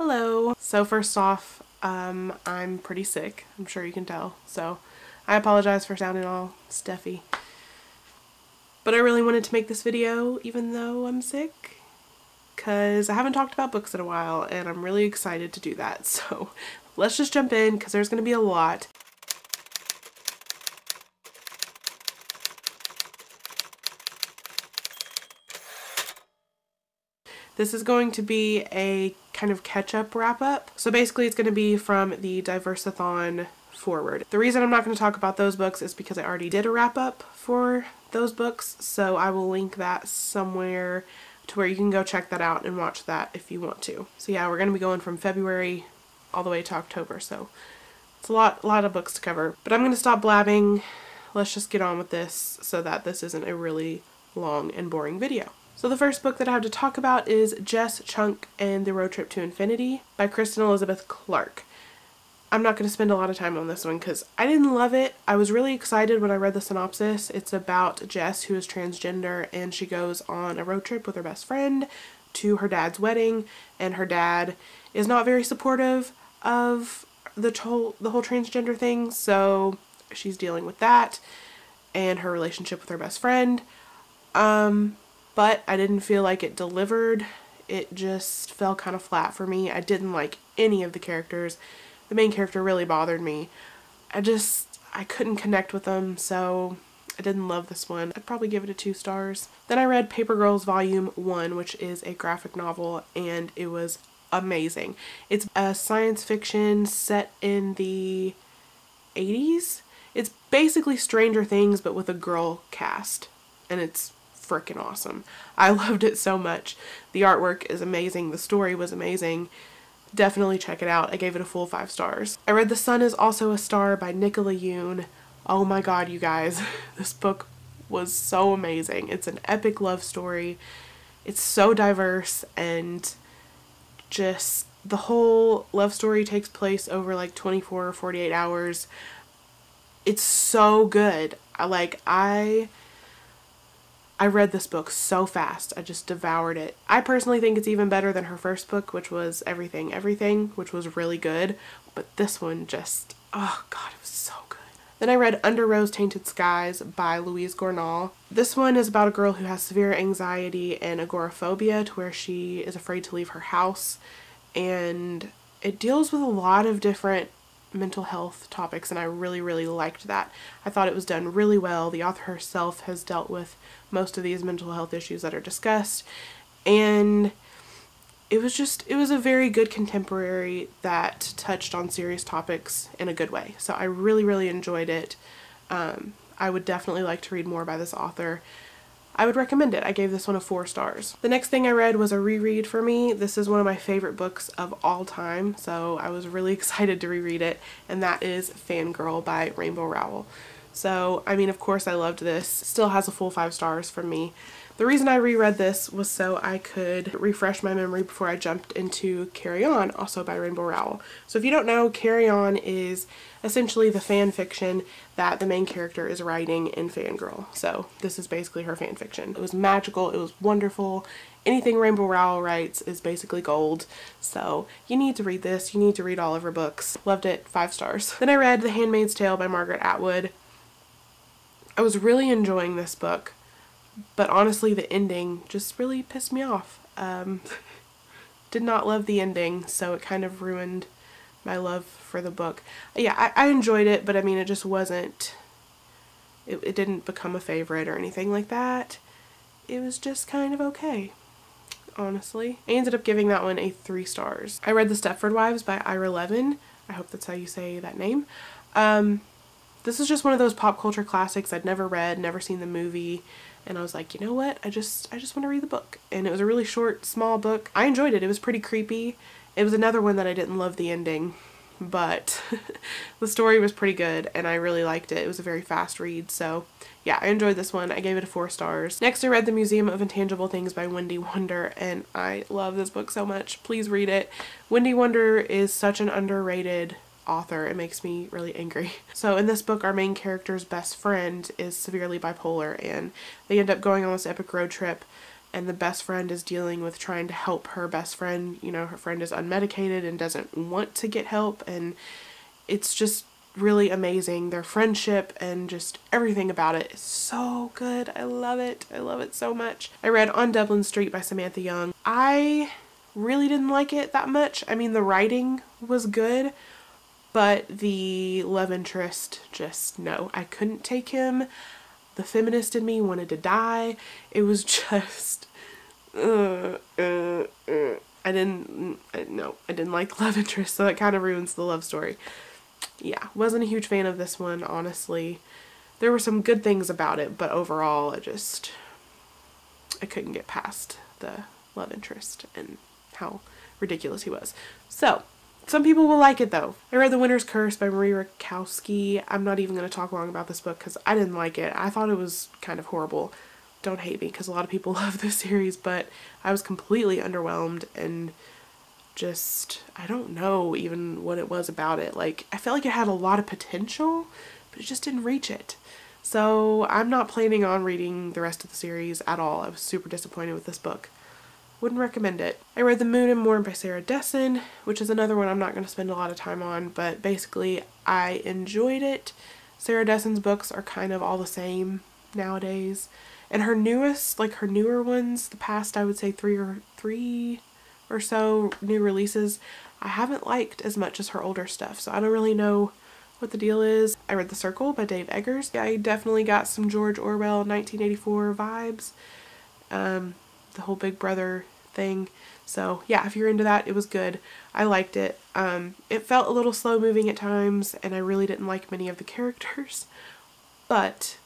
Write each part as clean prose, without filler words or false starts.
Hello. So first off, I'm pretty sick. I'm sure you can tell. So I apologize for sounding all stuffy. But I really wanted to make this video even though I'm sick, because I haven't talked about books in a while and I'm really excited to do that. So let's just jump in because there's going to be a lot. This is going to be a kind of catch-up wrap-up. So basically it's going to be from the Diversathon forward. The reason I'm not going to talk about those books is because I already did a wrap-up for those books, so I will link that somewhere to where you can go check that out and watch that if you want to. So yeah, we're going to be going from February all the way to October, so it's a lot of books to cover. But I'm going to stop blabbing. Let's just get on with this so that this isn't a really long and boring video. So the first book that I have to talk about is Jess, Chunk, and the Road Trip to Infinity by Kristen Elizabeth Clark. I'm not going to spend a lot of time on this one because I didn't love it. I was really excited when I read the synopsis. It's about Jess, who is transgender, and she goes on a road trip with her best friend to her dad's wedding, and her dad is not very supportive of the whole transgender thing, so she's dealing with that and her relationship with her best friend. But I didn't feel like it delivered. It just fell kind of flat for me. I didn't like any of the characters. The main character really bothered me. I couldn't connect with them, so I didn't love this one. I'd probably give it a 2 stars. Then I read Paper Girls Volume 1, which is a graphic novel, and it was amazing. It's a science fiction set in the 80s. It's basically Stranger Things, but with a girl cast, and it's freaking awesome. I loved it so much. The artwork is amazing. The story was amazing. Definitely check it out. I gave it a full 5 stars. I read The Sun Is Also a Star by Nicola Yoon. Oh my god, you guys. This book was so amazing. It's an epic love story. It's so diverse, and just the whole love story takes place over like 24 or 48 hours. It's so good. I read this book so fast. I just devoured it. I personally think it's even better than her first book, which was Everything Everything, which was really good. But this one just, oh god, it was so good. Then I read Under Rose-Tainted Skies by Louise Gournal. This one is about a girl who has severe anxiety and agoraphobia to where she is afraid to leave her house. And it deals with a lot of different mental health topics, and I really liked that. I thought it was done really well. The author herself has dealt with most of these mental health issues that are discussed, and it was a very good contemporary that touched on serious topics in a good way. So I really enjoyed it. I would definitely like to read more by this author. I would recommend it. I gave this one a 4 stars. The next thing I read was a reread for me. This is one of my favorite books of all time, so I was really excited to reread it, and that is Fangirl by Rainbow Rowell. So, I mean, of course I loved this. Still has a full 5 stars from me. The reason I reread this was so I could refresh my memory before I jumped into Carry On, also by Rainbow Rowell. So if you don't know, Carry On is essentially the fan fiction that the main character is writing in Fangirl. So this is basically her fan fiction. It was magical, it was wonderful. Anything Rainbow Rowell writes is basically gold. So you need to read this, you need to read all of her books. Loved it, 5 stars. Then I read The Handmaid's Tale by Margaret Atwood. I was really enjoying this book, but honestly the ending just really pissed me off. Did not love the ending, so it kind of ruined my love for the book. Yeah, I enjoyed it, but I mean, it just wasn't, it didn't become a favorite or anything like that. It was just kind of okay, honestly. I ended up giving that one a 3 stars. I read The Stepford Wives by Ira Levin. I hope that's how you say that name. This is just one of those pop culture classics I'd never read, never seen the movie, and I was like, you know what, I just want to read the book. And it was a really short, small book. I enjoyed it. It was pretty creepy. It was another one that I didn't love the ending, but the story was pretty good and I really liked it. It was a very fast read, so yeah, I enjoyed this one. I gave it a 4 stars. Next I read The Museum of Intangible Things by Wendy Wunder, and I love this book so much. Please read it. Wendy Wunder is such an underrated author. It makes me really angry. So in this book, our main character's best friend is severely bipolar, and they end up going on this epic road trip and the best friend is dealing with trying to help her best friend. You know, her friend is unmedicated and doesn't want to get help, and it's just really amazing. Their friendship and just everything about it is so good. I love it. I love it so much. I read On Dublin Street by Samantha Young. I really didn't like it that much. I mean, the writing was good, but the love interest, just no. I couldn't take him. The feminist in me wanted to die. It was just, I didn't like love interest, so that kind of ruins the love story. Yeah, wasn't a huge fan of this one, honestly. There were some good things about it, but overall, I couldn't get past the love interest and how ridiculous he was. So, some people will like it though. I read The Winter's Curse by Marie Rakowski. I'm not even going to talk long about this book because I didn't like it. I thought it was kind of horrible. Don't hate me because a lot of people love this series, but I was completely underwhelmed and just, I don't know even what it was about it. Like, I felt like it had a lot of potential, but it just didn't reach it. So I'm not planning on reading the rest of the series at all. I was super disappointed with this book. Wouldn't recommend it. I read The Moon and Morn by Sarah Dessen, which is another one I'm not going to spend a lot of time on, but basically I enjoyed it. Sarah Dessen's books are kind of all the same nowadays. And her newest, like her newer ones, the past I would say three or so new releases, I haven't liked as much as her older stuff, so I don't really know what the deal is. I read The Circle by Dave Eggers. I definitely got some George Orwell 1984 vibes, the whole Big Brother thing. So yeah, if you're into that, it was good. I liked it. It felt a little slow moving at times, and I really didn't like many of the characters, but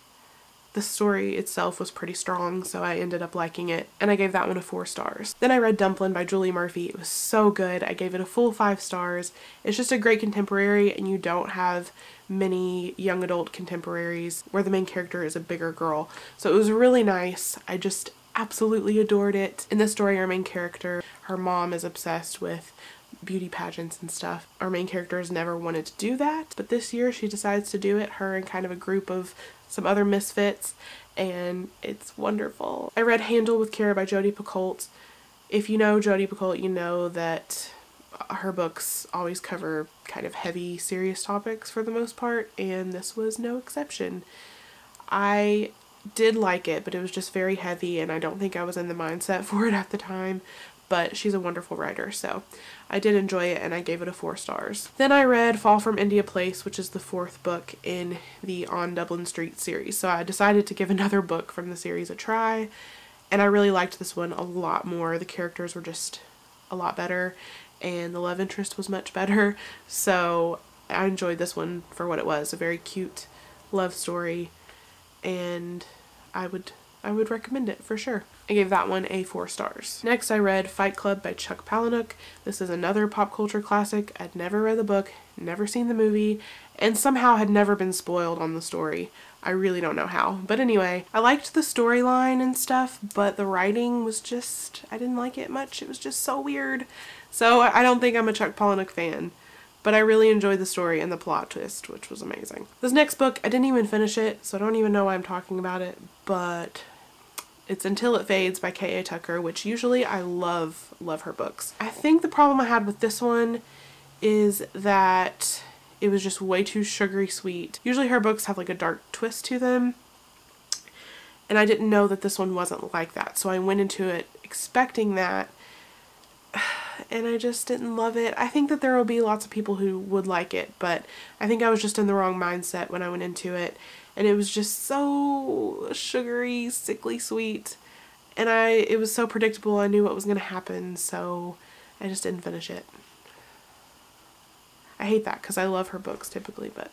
the story itself was pretty strong, so I ended up liking it, and I gave that one a 4 stars. Then I read Dumplin' by Julie Murphy. It was so good. I gave it a full 5 stars. It's just a great contemporary, and you don't have many young adult contemporaries where the main character is a bigger girl. So it was really nice. I just absolutely adored it. In this story, our main character, her mom is obsessed with beauty pageants and stuff. Our main character has never wanted to do that, but this year she decides to do it, her and kind of a group of some other misfits, and it's wonderful. I read Handle with Care by Jodi Picoult. If you know Jodi Picoult, you know that her books always cover kind of heavy, serious topics for the most part, and this was no exception. I did like it, but it was just very heavy, and I don't think I was in the mindset for it at the time, but she's a wonderful writer, so I did enjoy it, and I gave it a 4 stars. Then I read Fall from India Place, which is the 4th book in the On Dublin Street series. So I decided to give another book from the series a try, and I really liked this one a lot more. The characters were just a lot better, and the love interest was much better, so I enjoyed this one for what it was, a very cute love story, and I would recommend it for sure. I gave that one a 4 stars. Next I read Fight Club by Chuck Palahniuk. This is another pop culture classic. I'd never read the book, never seen the movie, and somehow had never been spoiled on the story. I really don't know how. But anyway, I liked the storyline and stuff, but the writing was just, I didn't like it much. It was just so weird. So I don't think I'm a Chuck Palahniuk fan, but I really enjoyed the story and the plot twist, which was amazing. This next book, I didn't even finish it, so I don't even know why I'm talking about it, but it's Until It Fades by K.A. Tucker, which usually I love her books. I think the problem I had with this one is that it was just way too sugary sweet. Usually her books have like a dark twist to them, and I didn't know that this one wasn't like that. So I went into it expecting that, and I just didn't love it. I think that there will be lots of people who would like it, but I think I was just in the wrong mindset when I went into it. And it was just so sugary, sickly sweet, and it was so predictable. I knew what was going to happen, so I just didn't finish it. I hate that because I love her books typically, but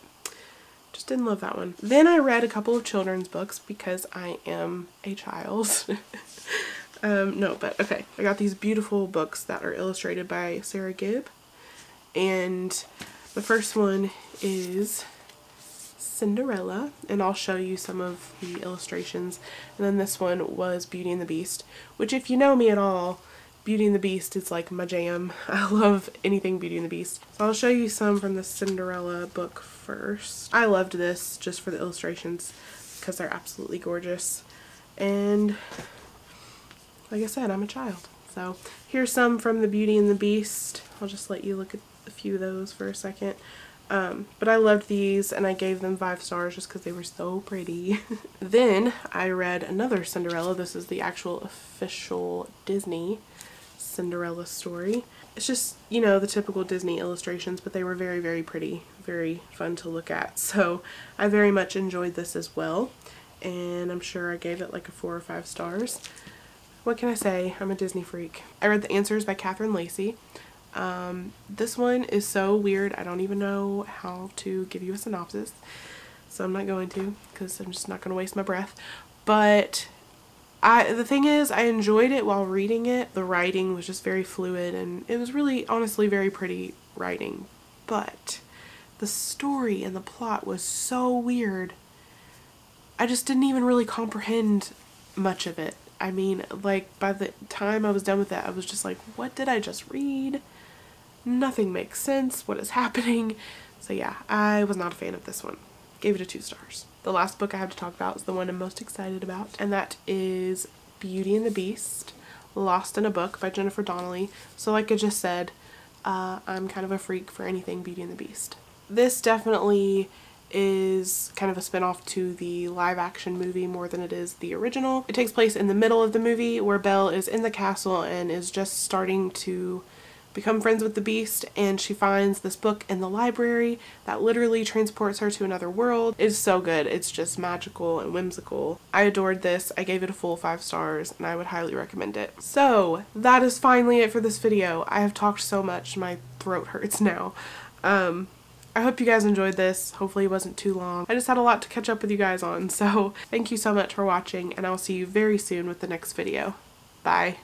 just didn't love that one. Then I read a couple of children's books because I am a child. No, but okay. I got these beautiful books that are illustrated by Sarah Gibb, and the first one is Cinderella, and I'll show you some of the illustrations. And then this one was Beauty and the Beast, which if you know me at all, Beauty and the Beast is like my jam. I love anything Beauty and the Beast. So I'll show you some from the Cinderella book first. I loved this just for the illustrations because they're absolutely gorgeous. And like I said, I'm a child. So here's some from the Beauty and the Beast. I'll just let you look at a few of those for a second. But I loved these and I gave them 5 stars just because they were so pretty. Then I read another Cinderella. This is the actual official Disney Cinderella story. It's just, you know, the typical Disney illustrations, but they were very, very pretty, very fun to look at. So I very much enjoyed this as well, and I'm sure I gave it like a 4 or 5 stars. What can I say? I'm a Disney freak. I read The Answers by Catherine Lacey. This one is so weird, I don't even know how to give you a synopsis, so I'm not going to, because I'm just not going to waste my breath. But the thing is, I enjoyed it while reading it. The writing was just very fluid, and it was really, honestly, very pretty writing. But the story and the plot was so weird. I just didn't even really comprehend much of it. I mean, like, by the time I was done with it, I was just like, what did I just read? Nothing makes sense. What is happening? So yeah, I was not a fan of this one. Gave it a 2 stars. The last book I have to talk about is the one I'm most excited about, and that is Beauty and the Beast, Lost in a Book by Jennifer Donnelly. So like I just said, I'm kind of a freak for anything Beauty and the Beast. This definitely is kind of a spin-off to the live action movie more than it is the original. It takes place in the middle of the movie where Belle is in the castle and is just starting to become friends with the Beast, and she finds this book in the library that literally transports her to another world. It is so good. It's just magical and whimsical. I adored this. I gave it a full 5 stars, and I would highly recommend it. So that is finally it for this video. I have talked so much, my throat hurts now. I hope you guys enjoyed this. Hopefully it wasn't too long. I just had a lot to catch up with you guys on, so thank you so much for watching, and I'll see you very soon with the next video. Bye.